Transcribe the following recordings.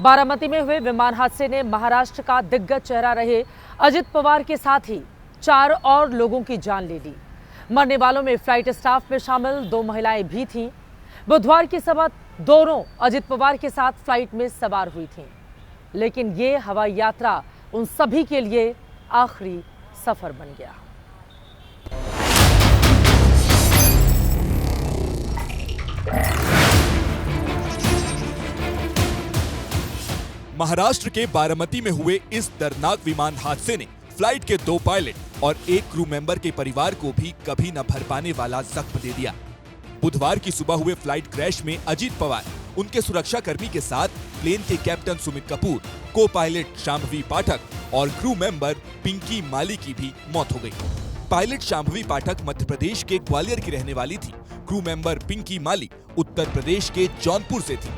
बारामती में हुए विमान हादसे ने महाराष्ट्र का दिग्गज चेहरा रहे अजित पवार के साथ ही 4 और लोगों की जान ले ली। मरने वालों में फ्लाइट स्टाफ में शामिल 2 महिलाएं भी थीं। बुधवार की सुबह दोनों अजित पवार के साथ फ्लाइट में सवार हुई थीं, लेकिन ये हवाई यात्रा उन सभी के लिए आखिरी सफर बन गया। महाराष्ट्र के बारामती में हुए इस दर्दनाक विमान हादसे ने फ्लाइट के 2 पायलट और 1 क्रू मेंबर के परिवार को भी कभी न भर पाने वाला जख्म दे दिया। बुधवार की सुबह हुए फ्लाइट क्रैश में अजित पवार, उनके सुरक्षा कर्मी के साथ प्लेन के कैप्टन सुमित कपूर, को पायलट शांभवी पाठक और क्रू मेंबर पिंकी माली की भी मौत हो गई। पायलट शांभवी पाठक मध्य प्रदेश के ग्वालियर की रहने वाली थी। क्रू मेंबर पिंकी माली उत्तर प्रदेश के जौनपुर से थी।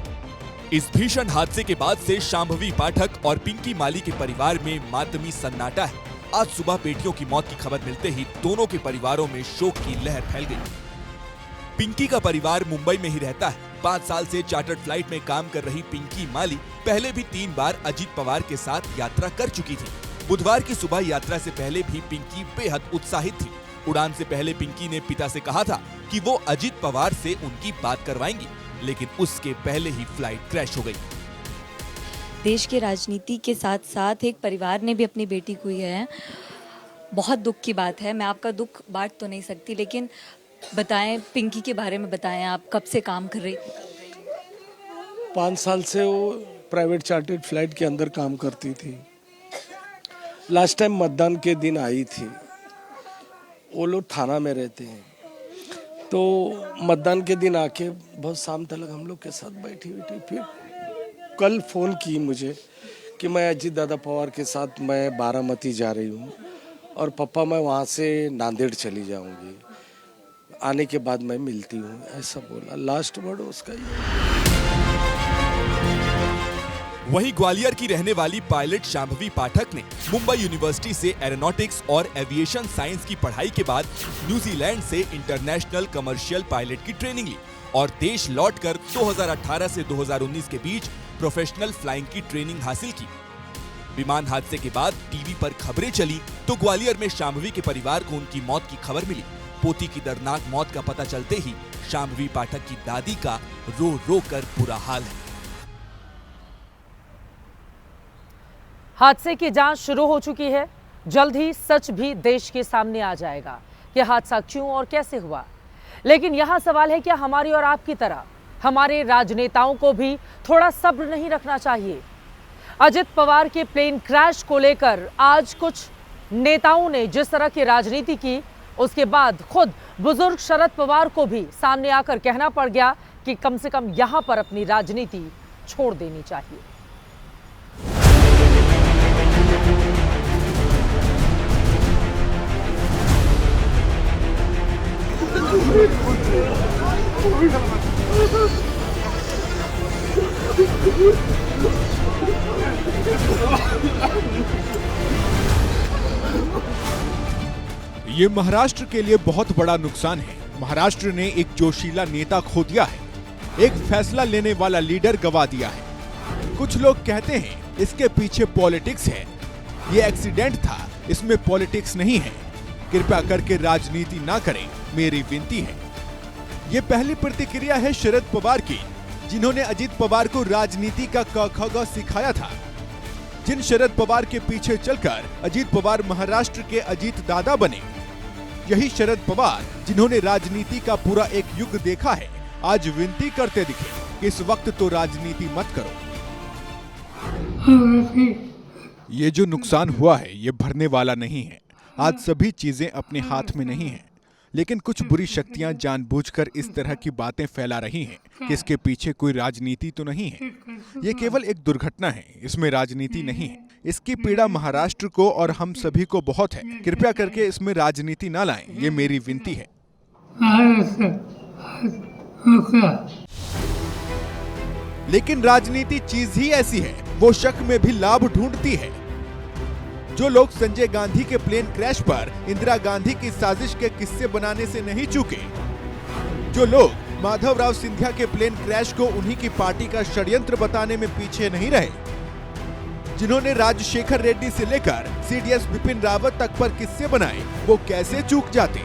इस भीषण हादसे के बाद से शांभवी पाठक और पिंकी माली के परिवार में मातमी सन्नाटा है। आज सुबह बेटियों की मौत की खबर मिलते ही दोनों के परिवारों में शोक की लहर फैल गई। पिंकी का परिवार मुंबई में ही रहता है। 5 साल से चार्टर्ड फ्लाइट में काम कर रही पिंकी माली पहले भी 3 बार अजित पवार के साथ यात्रा कर चुकी थी। बुधवार की सुबह यात्रा से पहले भी पिंकी बेहद उत्साहित थी। उड़ान से पहले पिंकी ने पिता से कहा था कि वो अजित पवार से उनकी बात करवाएंगी, लेकिन उसके पहले ही फ्लाइट क्रैश हो गई। देश के राजनीति के साथ साथ एक परिवार ने भी अपनी बेटी खोई है। बहुत दुख की बात है। मैं आपका दुख बांट तो नहीं सकती, लेकिन बताएं, पिंकी के बारे में बताएं। आप कब से काम कर रही थी? 5 साल से वो प्राइवेट चार्टर्ड फ्लाइट के अंदर काम करती थी। लास्ट टाइम मतदान के दिन आई थी। वो लोग थाना में रहते हैं, तो मतदान के दिन आके बहुत शाम तक हम लोग के साथ बैठी हुई थी। फिर कल फ़ोन की मुझे कि मैं अजित दादा पवार के साथ मैं बारामती जा रही हूँ और पापा मैं वहाँ से नांदेड़ चली जाऊँगी, आने के बाद मैं मिलती हूँ, ऐसा बोला। लास्ट वर्ड उसका ही। वहीं ग्वालियर की रहने वाली पायलट शांभवी पाठक ने मुंबई यूनिवर्सिटी से एरोनॉटिक्स और एविएशन साइंस की पढ़ाई के बाद न्यूजीलैंड से इंटरनेशनल कमर्शियल पायलट की ट्रेनिंग ली और देश लौटकर 2018 से 2019 के बीच प्रोफेशनल फ्लाइंग की ट्रेनिंग हासिल की। विमान हादसे के बाद टीवी पर खबरें चली तो ग्वालियर में शांभवी के परिवार को उनकी मौत की खबर मिली। पोती की दर्दनाक मौत का पता चलते ही शांभवी पाठक की दादी का रो रो कर बुरा हाल है। हादसे की जांच शुरू हो चुकी है। जल्द ही सच भी देश के सामने आ जाएगा कि हादसा क्यों और कैसे हुआ। लेकिन यहां सवाल है, क्या हमारी और आपकी तरह हमारे राजनेताओं को भी थोड़ा सब्र नहीं रखना चाहिए? अजित पवार के प्लेन क्रैश को लेकर आज कुछ नेताओं ने जिस तरह की राजनीति की, उसके बाद खुद बुजुर्ग शरद पवार को भी सामने आकर कहना पड़ गया कि कम से कम यहां पर अपनी राजनीति छोड़ देनी चाहिए। ये महाराष्ट्र के लिए बहुत बड़ा नुकसान है। महाराष्ट्र ने एक जोशीला नेता खो दिया है, एक फैसला लेने वाला लीडर गवा दिया है। कुछ लोग कहते हैं इसके पीछे पॉलिटिक्स है। ये एक्सीडेंट था, इसमें पॉलिटिक्स नहीं है। कृपया करके राजनीति ना करें, मेरी विनती है। ये पहली प्रतिक्रिया है शरद पवार की, जिन्होंने अजित पवार को राजनीति का क ख ग सिखाया था। जिन शरद पवार के पीछे चलकर अजित पवार महाराष्ट्र के अजित दादा बने, यही शरद पवार जिन्होंने राजनीति का पूरा एक युग देखा है, आज विनती करते दिखे कि इस वक्त तो राजनीति मत करो। ये जो नुकसान हुआ है ये भरने वाला नहीं है। आज सभी चीजें अपने हाथ में नहीं है, लेकिन कुछ बुरी शक्तियां जानबूझकर इस तरह की बातें फैला रही हैं कि इसके पीछे कोई राजनीति तो नहीं है। ये केवल एक दुर्घटना है, इसमें राजनीति नहीं है। इसकी पीड़ा महाराष्ट्र को और हम सभी को बहुत है। कृपया करके इसमें राजनीति ना लाएं, ये मेरी विनती है। लेकिन राजनीति चीज ही ऐसी है, वो शक में भी लाभ ढूंढती है। जो लोग संजय गांधी के प्लेन क्रैश पर इंदिरा गांधी की साजिश के किस्से बनाने से नहीं चूके, जो लोग माधवराव सिंधिया के प्लेन क्रैश को उन्हीं की पार्टी का षड्यंत्र बताने में पीछे नहीं रहे, जिन्होंने राजशेखर रेड्डी से लेकर सीडीएस बिपिन रावत तक पर किस्से बनाए, वो कैसे चूक जाते।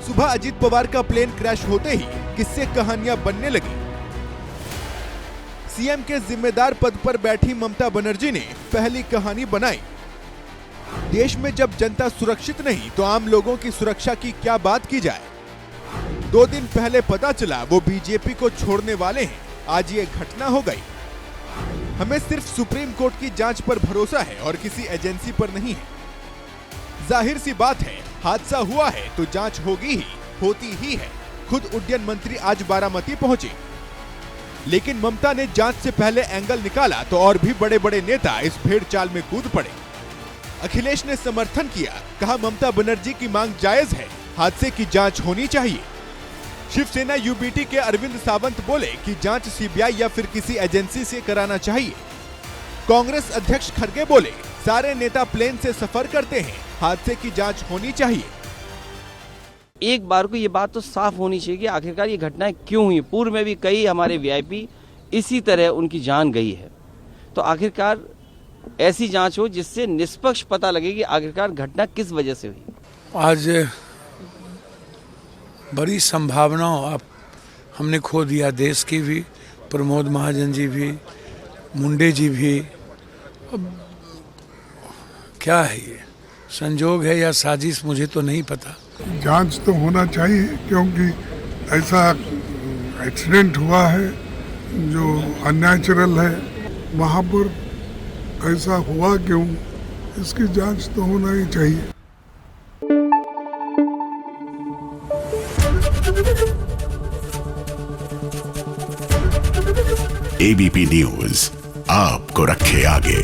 सुबह अजित पवार का प्लेन क्रैश होते ही किस्से कहानियां बनने लगी। सीएम के जिम्मेदार पद पर बैठी ममता बनर्जी ने पहली कहानी बनाई। देश में जब जनता सुरक्षित नहीं तो आम लोगों की सुरक्षा की क्या बात की जाए। 2 दिन पहले पता चला वो बीजेपी को छोड़ने वाले हैं, आज ये घटना हो गई। हमें सिर्फ सुप्रीम कोर्ट की जांच पर भरोसा है और किसी एजेंसी पर नहीं है। जाहिर सी बात है, हादसा हुआ है तो जांच होगी ही, होती ही है। खुद उड्डयन मंत्री आज बारामती पहुंचे, लेकिन ममता ने जांच से पहले एंगल निकाला तो और भी बड़े बड़े नेता इस भेड़ चाल में कूद पड़े। अखिलेश ने समर्थन किया, कहा ममता बनर्जी की मांग जायज है, हादसे की जांच होनी चाहिए। शिवसेना यूबीटी के अरविंद सावंत बोले कि जांच सीबीआई या फिर किसी एजेंसी से कराना चाहिए। कांग्रेस अध्यक्ष खड़गे बोले, सारे नेता प्लेन से सफर करते हैं, हादसे की जांच होनी चाहिए। एक बार को ये बात तो साफ होनी चाहिए कि आखिरकार ये घटनाएं क्यों हुई। पूर्व में भी कई हमारे वीआईपी इसी तरह उनकी जान गई है, तो आखिरकार ऐसी जांच हो जिससे निष्पक्ष पता लगे कि आखिरकार घटना किस वजह से हुई। आज बड़ी संभावनाओं आप हमने खो दिया, देश की भी, प्रमोद महाजन जी भी, मुंडे जी भी। अब क्या है ये, संजोग है या साजिश, मुझे तो नहीं पता। जांच तो होना चाहिए क्योंकि ऐसा एक्सीडेंट हुआ है जो अननेचुरल है, वहाँ पर ऐसा हुआ क्यों, इसकी जांच तो होना ही चाहिए। एबीपी न्यूज़ आपको रखे आगे।